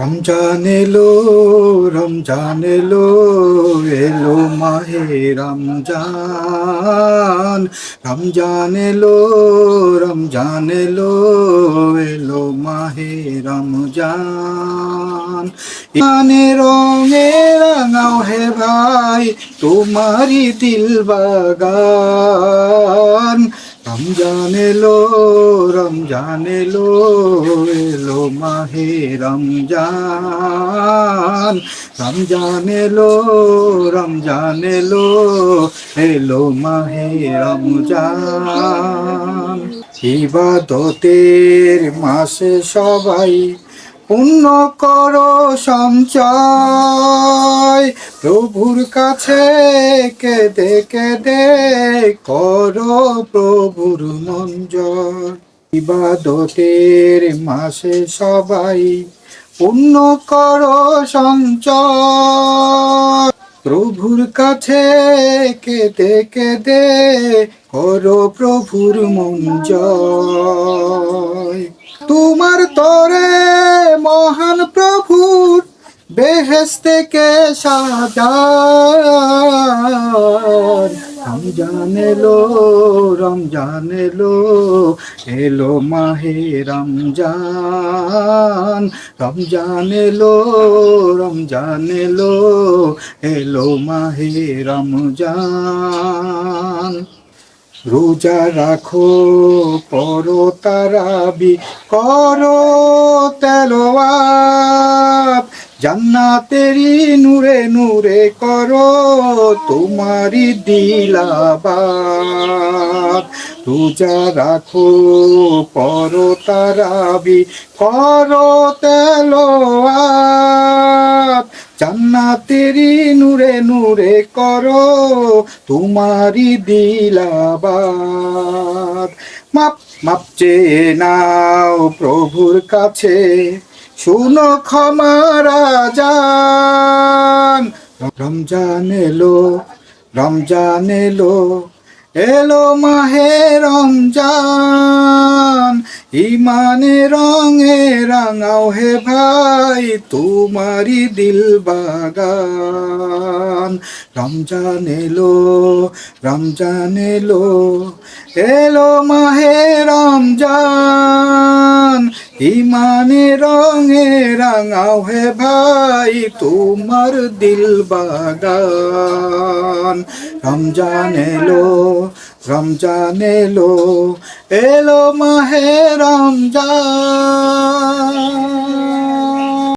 রমজান এলো, রমজান এলো, এলো মাহে রমজান। রমজান এলো, রমজান এলো, এলো মাহে রমজান। ইমানে রঙে রাঙাও হে ভাই তোমারি দিল বাগান। রমজান এলো, রমজান এলো, এলো মাহে রমজান। রমজান এলো, রমজান এলো, এলো মাহে রমজান। ইবাদতের মাসে সবাই পুণ্য করো সঞ্চয়, প্রভুর কাছে কেঁদে কেঁদে করো প্রভুর মন জয়। ইবাদতের মাসে সবাই পুণ্য করো সঞ্চয়, প্রভুর কাছে কেঁদে কেঁদে করো প্রভুর মন জয়। তোমার তরে মহান প্রভুর বেহেশত থেকে সাজান। রমজান এলো, রমজান এলো, এলো মাহে রমজান। রমজান এলো, রমজান এলো, এলো মাহে রমজান। রোজা রাখো, পড়ো তারাবি, করো তেলাওয়াত, জান্নাতেরি নূরে নূরে করো তোমারি দিলাবাত। রোজা রাখো, পড়ো তারাবি, করো তেলাওয়াত, জান্নাতেরি নূরে নূরে করো তোমারি দিলাবাত। মাপ মাপ চেয়ে নাও প্রভুর কাছে, শুনো ক্ষমার আযান। রমজান এলো, রমজান এলো, এলো মাহে রমজান। ইমানে রঙে রাঙাও হে ভাই তোমারি দিল বাগান। রমজান এলো, রমজান এলো, এলো মাহে রমজান। ইমানে রঙে রাঙাও হে ভাই তোমার দিল বাগান। রমজান এলো, রমজান এলো, এলো মাহে রমজান।